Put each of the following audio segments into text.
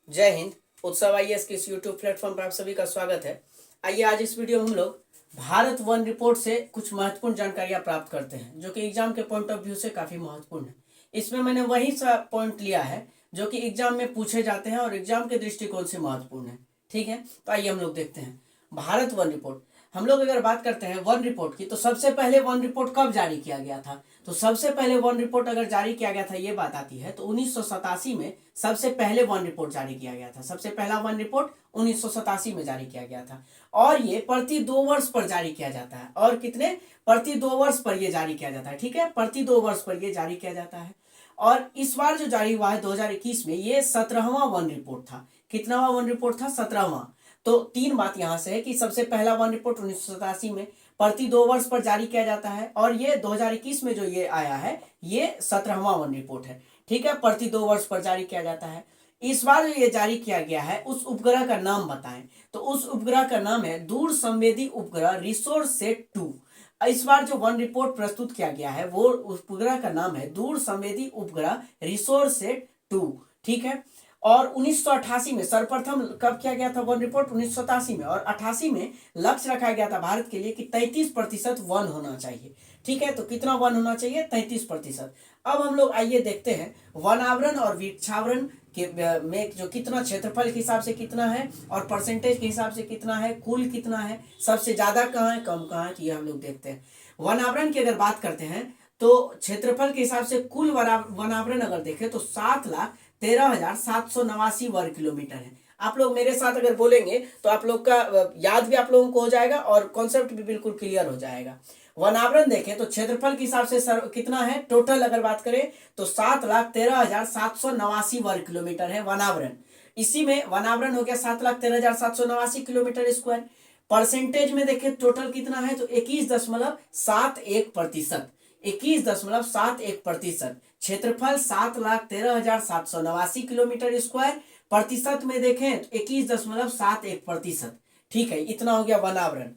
जय हिंद। उत्सव आईएएस के इस यूट्यूब प्लेटफॉर्म पर आप सभी का स्वागत है। आइए आज इस वीडियो में हम लोग भारत वन रिपोर्ट से कुछ महत्वपूर्ण जानकारियां प्राप्त करते हैं जो कि एग्जाम के पॉइंट ऑफ व्यू से काफी महत्वपूर्ण है। इसमें मैंने वही सा पॉइंट लिया है जो कि एग्जाम में पूछे जाते हैं और एग्जाम के दृष्टिकोण से महत्वपूर्ण है। ठीक है, तो आइए हम लोग देखते हैं भारत वन रिपोर्ट। हम लोग अगर बात करते हैं वन रिपोर्ट की, तो सबसे पहले वन रिपोर्ट कब जारी किया गया था? तो सबसे पहले वन रिपोर्ट अगर जारी किया गया था, ये बात आती है तो 1987 में सबसे पहले वन रिपोर्ट जारी किया गया था। सबसे पहला वन रिपोर्ट 1987 में जारी किया गया था और ये प्रति 2 वर्ष पर जारी किया जाता है। और कितने? प्रति 2 वर्ष पर ये जारी किया जाता है। ठीक है, प्रति 2 वर्ष पर ये जारी किया जाता है। और इस बार जो जारी हुआ है 2021 में, ये 17वां वन रिपोर्ट था। कितनावां वन रिपोर्ट था? 17वां। तो तीन बात यहां से है कि सबसे पहला वन रिपोर्ट 1987 में प्रति 2 वर्ष पर जारी किया जाता है और ये 2021 में जो ये आया है ये 17वां वन रिपोर्ट है। ठीक है, प्रति 2 वर्ष पर जारी किया जाता है। इस बार जो ये जारी किया गया है उस उपग्रह का नाम बताएं। तो उस उपग्रह का नाम है दूर संवेदी उपग्रह रिसोरसेट 2। इस बार जो वन रिपोर्ट प्रस्तुत किया गया है वो उपग्रह का नाम है दूर संवेदी उपग्रह रिसोरसेट 2। ठीक है, और 1988 में सर्वप्रथम कब किया गया था वन रिपोर्ट? 1987 में। और 88 में लक्ष्य रखा गया था भारत के लिए कि 33% वन होना चाहिए। ठीक है, तो कितना वन होना चाहिए? 33%। अब हम लोग आइए देखते हैं वनावरण और वृक्षावरण के में जो कितना क्षेत्रफल के हिसाब से कितना है और परसेंटेज के हिसाब से कितना है, कुल कितना है, सबसे ज्यादा कहाँ है, कम कहाँ है, तो ये हम लोग देखते हैं। वनावरण की अगर बात करते हैं तो क्षेत्रफल के हिसाब से कुल वनावरण अगर देखें तो 7,13,789 वर्ग किलोमीटर है। आप लोग मेरे साथ अगर बोलेंगे तो आप लोग का याद भी आप लोगों को हो जाएगा और कॉन्सेप्ट भी बिल्कुल क्लियर हो जाएगा। वनावरण देखें तो क्षेत्रफल के हिसाब से कितना है टोटल अगर बात करें तो 7,13,789 वर्ग किलोमीटर है वनावरण। इसी में वनावरण हो गया 7,13,789 किलोमीटर स्क्वायर। परसेंटेज में देखें टोटल कितना है तो 21.71%। 21.71%। क्षेत्रफल 7,13,789 किलोमीटर स्क्वायर। प्रतिशत में देखें तो 21.71%। ठीक है, इतना हो गया वनावरण।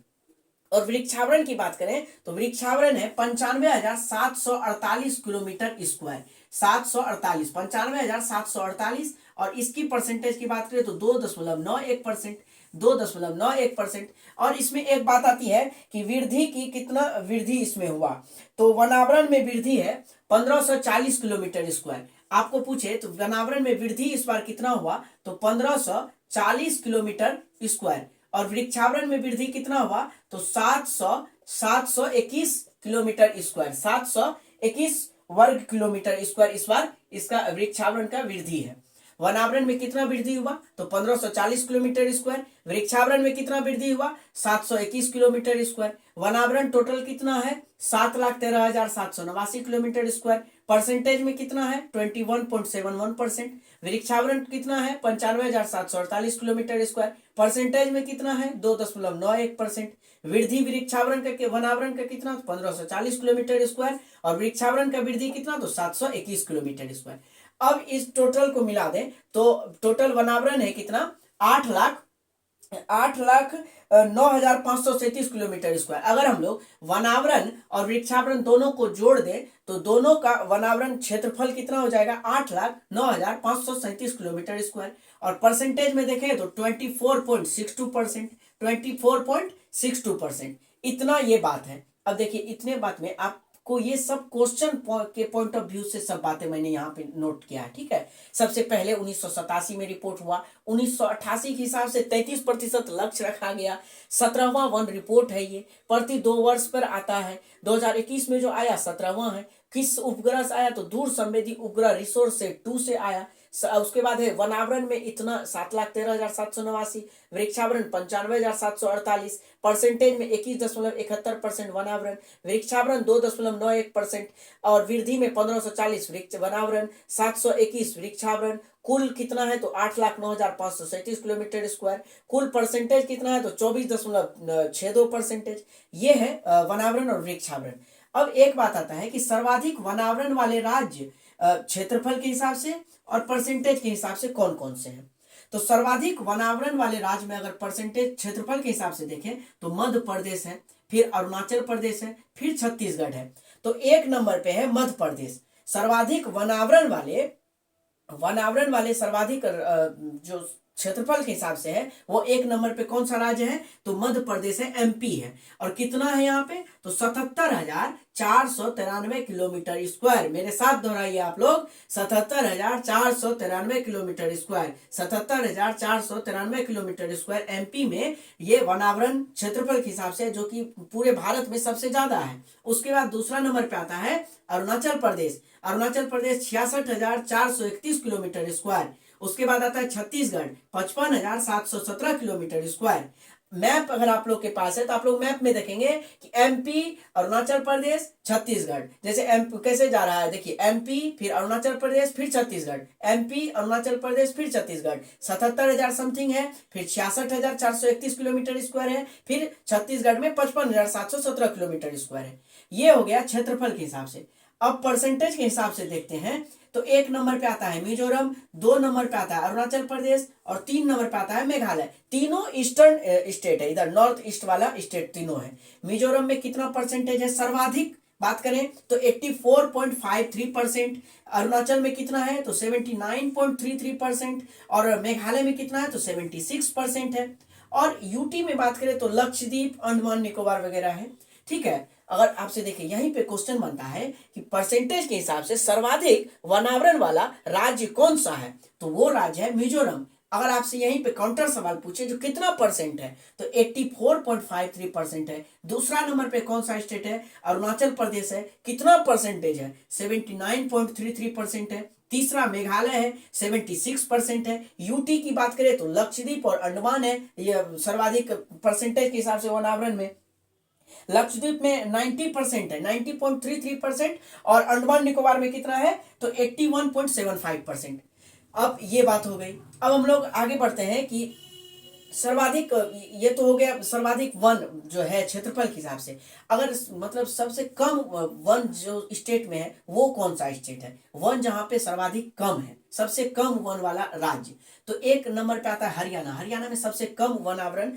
और वृक्षावरण की बात करें तो वृक्षावरण है 95,748 किलोमीटर स्क्वायर। 748, 95,748। और इसकी परसेंटेज की बात करें तो 2.91%। 2.91%। और इसमें एक बात आती है कि वृद्धि की कितना वृद्धि इसमें हुआ, तो वनावरण में वृद्धि है 1540 किलोमीटर स्क्वायर। आपको पूछे तो वनावरण में वृद्धि इस बार कितना हुआ तो 1540 किलोमीटर स्क्वायर। और वृक्षावरण में वृद्धि कितना हुआ तो 721 किलोमीटर स्क्वायर। 721 वर्ग किलोमीटर स्क्वायर इस बार इसका वृक्षावरण का वृद्धि है। वनावरण में कितना वृद्धि हुआ तो 1540 किलोमीटर स्क्वायर। वृक्षावरण में कितना वृद्धि हुआ 721 किलोमीटर स्क्वायर। वनावरण टोटल कितना है 7,13,789 किलोमीटर स्क्वायर। परसेंटेज में कितना है 21.71%। वृक्षावरण कितना है 95,748 किलोमीटर स्क्वायर। परसेंटेज में कितना है 2.91%। वृद्धि वृक्षावरण का वनावरण का कितना 1540 किलोमीटर स्क्वायर और वृक्षावरण का वृद्धि कितना तो 721 किलोमीटर स्क्वायर। अब इस टोटल को मिला दें तो टोटल वनावरण है कितना 8,09,537 किलोमीटर स्क्वायर। अगर हम लोग वनावरण और वृक्षावरण दोनों को जोड़ दें तो दोनों का वनावरण क्षेत्रफल कितना हो जाएगा 8,09,537 किलोमीटर स्क्वायर। और परसेंटेज में देखें तो 24.62%। 24.62%। इतना ये बात है। अब देखिए इतने बात में आपको ये सब क्वेश्चन के पॉइंट ऑफ व्यू से सब बातें मैंने यहाँ पे नोट किया है। ठीक है, सबसे पहले 1987 में रिपोर्ट हुआ। 1988 के हिसाब से 33% लक्ष्य रखा गया। 17वां वन रिपोर्ट है, ये प्रति 2 वर्ष पर आता है। 2021 में जो आया 17वां है। किस उपग्रह से आया तो दूर संवेदी उपग्रह रिसोरसेट 2 से आया। उसके बाद है वनावरण में इतना 7,13,789। वृक्षावरण 95,748। परसेंटेज में 21.71% वनावरण। वृक्षावरण 2.91%। और वृद्धि में 1540 वनावरण 721 वृक्षावरण। कुल कितना है तो 8,09,537 किलोमीटर स्क्वायर। कुल परसेंटेज कितना है तो 24.62%। ये है वनावरण और वृक्षावरण। अब एक बात आता है कि सर्वाधिक वनावरण वाले राज्य क्षेत्रफल के हिसाब से और परसेंटेज के हिसाब से कौन कौन से हैं। तो सर्वाधिक वनावरण वाले राज्य में अगर परसेंटेज क्षेत्रफल के हिसाब से देखें तो मध्य प्रदेश है, फिर अरुणाचल प्रदेश है, फिर छत्तीसगढ़ है। तो 1 नंबर पे है मध्य प्रदेश सर्वाधिक वनावरण वाले वन आवरण वाले सर्वाधिक जो क्षेत्रफल के हिसाब से है वो एक नंबर पे कौन सा राज्य है, तो मध्य प्रदेश है, एमपी है। और कितना है यहाँ पे, तो 77,493 किलोमीटर स्क्वायर। मेरे साथ दोहराइए आप लोग, 77,493 kilometre square. 77,493 kilometre square MP में ये वनावरण क्षेत्रफल के हिसाब से, जो कि पूरे भारत में सबसे ज्यादा है। उसके बाद दूसरा नंबर पे आता है अरुणाचल प्रदेश। Arunachal Pradesh 66,431 kilometre square. उसके बाद आता है छत्तीसगढ़ 55,717 किलोमीटर स्क्वायर। मैप अगर आप लोग के पास है तो आप लोग मैप में देखेंगे कि एमपी, अरुणाचल प्रदेश, छत्तीसगढ़, जैसे एमपी कैसे जा रहा है, देखिए एमपी फिर अरुणाचल प्रदेश फिर छत्तीसगढ़, एमपी अरुणाचल प्रदेश फिर छत्तीसगढ़। 77,000 समथिंग है, फिर 66,431 किलोमीटर स्क्वायर है, फिर छत्तीसगढ़ में 55,717 किलोमीटर स्क्वायर है। ये हो गया क्षेत्रफल के हिसाब से। अब परसेंटेज के हिसाब से देखते हैं तो एक नंबर पे आता है मिजोरम, 2 नंबर पे आता है अरुणाचल प्रदेश और 3 नंबर पे आता है मेघालय। तीनों ईस्टर्न स्टेट है, इधर नॉर्थ ईस्ट वाला स्टेट तीनों है। मिजोरम में कितना परसेंटेज है सर्वाधिक बात करें तो 84.53%। अरुणाचल में कितना है तो 79.33% और मेघालय में कितना है तो 76% है। और यूटी में बात करें तो लक्षद्वीप, अंडमान निकोबार वगैरह है। ठीक है, अगर आपसे देखिए यहीं पे क्वेश्चन बनता है कि परसेंटेज के हिसाब से सर्वाधिक वनावरण वाला राज्य कौन सा है, तो वो राज्य है मिजोरम। अगर आपसे यहीं पे काउंटर सवाल पूछे जो कितना परसेंट है तो 84.53% है। दूसरा नंबर पे कौन सा स्टेट है, अरुणाचल प्रदेश है, कितना परसेंटेज है 79.33% है। तीसरा मेघालय है 76% है। यूटी की बात करें तो लक्षद्वीप और अंडमान है, ये सर्वाधिक परसेंटेज के हिसाब से वनावरण में। लक्षद्वीप में 90% है, 90.33%। और अंडमान निकोबार में कितना है तो 81.75%। अब ये बात हो गई। अब हम लोग आगे बढ़ते हैं कि सर्वाधिक, ये तो हो गया सर्वाधिक वन जो है क्षेत्रफल के हिसाब से। अगर मतलब सबसे कम वन जो स्टेट में है वो कौन सा स्टेट है, वन जहां पे सर्वाधिक कम है, सबसे कम वन वाला राज्य, तो एक नंबर पे आता है हरियाणा। हरियाणा में सबसे कम वन आवरण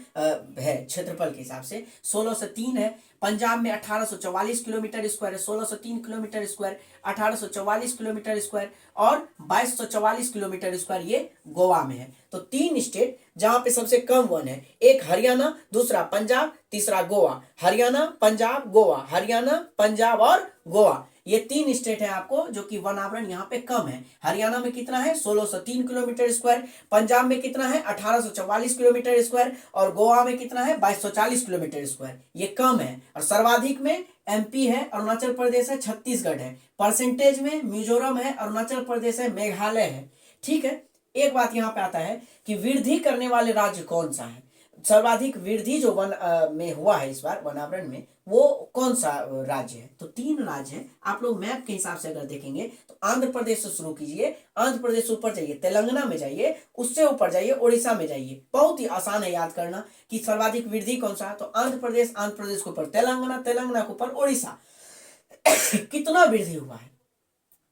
है क्षेत्रफल के हिसाब से, 1603 है। पंजाब में 1844 किलोमीटर स्क्वायर है, 1603 किलोमीटर स्क्वायर, 1844 किलोमीटर स्क्वायर। और 2244 किलोमीटर स्क्वायर ये गोवा में है। तो 3 स्टेट जहां पे सबसे कम वन है, एक हरियाणा, दूसरा पंजाब, तीसरा गोवा। हरियाणा, पंजाब, गोवा, हरियाणा, पंजाब और गोवा, ये 3 स्टेट है आपको जो कि वन आवरण यहाँ पे कम है। हरियाणा में कितना है 1603 किलोमीटर स्क्वायर, पंजाब में कितना है 1844 किलोमीटर स्क्वायर और गोवा में कितना है 2240 किलोमीटर स्क्वायर, ये कम है। और सर्वाधिक में एमपी है, अरुणाचल प्रदेश है, छत्तीसगढ़ है। परसेंटेज में मिजोरम है, अरुणाचल प्रदेश है, मेघालय है। ठीक है, एक बात यहाँ पे आता है कि वृद्धि करने वाले राज्य कौन सा है, सर्वाधिक वृद्धि जो वन में हुआ है इस बार वनावरण में, वो कौन सा राज्य है, तो 3 राज्य है। आप लोग मैप के हिसाब से अगर देखेंगे तो आंध्र प्रदेश से शुरू कीजिए, आंध्र प्रदेश से ऊपर जाइए, तेलंगाना में जाइए, उससे ऊपर जाइए उड़ीसा में जाइए। बहुत ही आसान है याद करना कि सर्वाधिक वृद्धि कौन सा है, तो आंध्र प्रदेश, आंध्र प्रदेश के ऊपर तेलंगाना, तेलंगाना के ऊपर उड़ीसा। कितना वृद्धि हुआ है,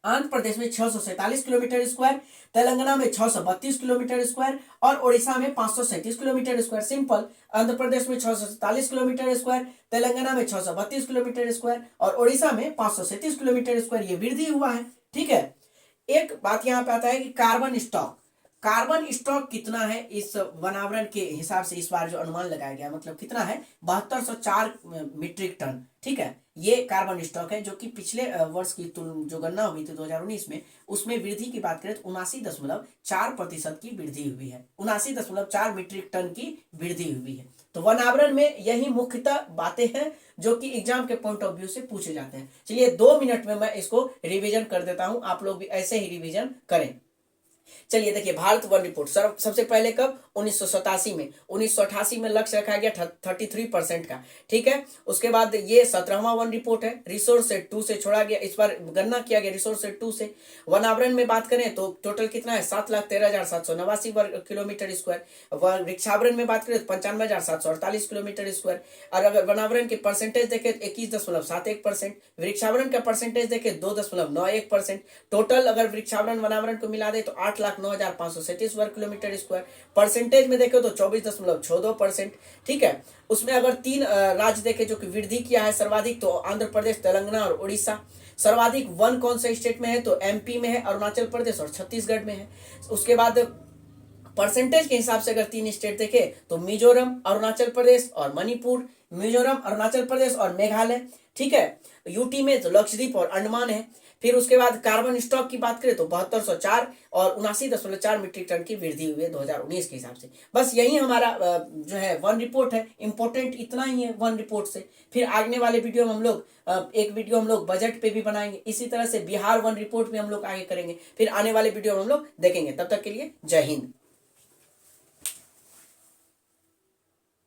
आंध्र प्रदेश में 647 किलोमीटर स्क्वायर, तेलंगाना में 632 किलोमीटर स्क्वायर और ओडिशा में 537 kilometre square. Simple, Andhra Pradesh में 647 किलोमीटर स्क्वायर, तेलंगाना में 632 किलोमीटर स्क्वायर और ओडिशा में 537 किलोमीटर स्क्वायर, ये वृद्धि हुआ है। ठीक है, एक बात यहाँ पे आता है कि कार्बन स्टॉक, कार्बन स्टॉक कितना है इस वनावरण के हिसाब से इस बार जो अनुमान लगाया गया, मतलब कितना है 7204 मीट्रिक टन। ठीक है, ये कार्बन स्टॉक है जो कि पिछले वर्ष की जो गणना हुई थी 2019 में, उसमें वृद्धि की बात करें तो 79.4% की वृद्धि हुई है, 79.4 मीट्रिक टन की वृद्धि हुई है। तो वनावरण में यही मुख्यतः बातें हैं जो कि एग्जाम के पॉइंट ऑफ व्यू से पूछे जाते हैं। चलिए 2 मिनट में मैं इसको रिवीजन कर देता हूं, आप लोग भी ऐसे ही रिवीजन करें। चलिए देखिए, भारत वन रिपोर्ट सबसे पहले कब 1987 में, 1988 में लक्ष्य रखा गया 33% का। ठीक है, उसके बाद ये 17वां वन रिपोर्ट है, रिसोर्स सेट 2 से छोड़ा गया, इस बार गणना किया गया रिसोर्स सेट 2 से। वनावरण में बात करें तो टोटल कितना है 7,13,789 वर्ग किलोमीटर स्क्वायर। वृक्षावरण में बात करें तो 95,748 किलोमीटर स्क्वायर। और अगर वनावरण के परसेंटेज देखें तो 21.71%, वृक्षावरण का परसेंटेज देखें 2.91%। टोटल अगर वृक्षावरण वनावरण को मिला दे तो 8,09,537 वर्ग किलोमीटर स्क्वायर। परसेंटेज में देखें तो 24.62%। ठीक है, उसमें अगर 3 राज्य देखें जो कि वृद्धि किया है सर्वाधिक, तो आंध्र प्रदेश, तेलंगाना और उड़ीसा। सर्वाधिक वन कौन से स्टेट में है, तो एमपी में है, अरुणाचल प्रदेश और छत्तीसगढ़ में है। उसके बाद परसेंटेज के हिसाब से अगर 3 स्टेट देखें तो मिजोरम, अरुणाचल प्रदेश और मणिपुर, मिजोरम, अरुणाचल प्रदेश और मेघालय, ठीक है। यूटी में तो लक्षद्वीप और अंडमान है। फिर उसके बाद कार्बन स्टॉक की बात करें तो 7204 और 79.4 मीट्रिक टन की वृद्धि हुई है 2019 के हिसाब से। बस यही हमारा जो है वन रिपोर्ट है, इंपॉर्टेंट इतना ही है वन रिपोर्ट से। फिर आगे वाले वीडियो में हम लोग एक वीडियो हम लोग बजट पे भी बनाएंगे, इसी तरह से बिहार वन रिपोर्ट में हम लोग आगे करेंगे। फिर आने वाले वीडियो में हम लोग देखेंगे। तब तक के लिए जय हिंद।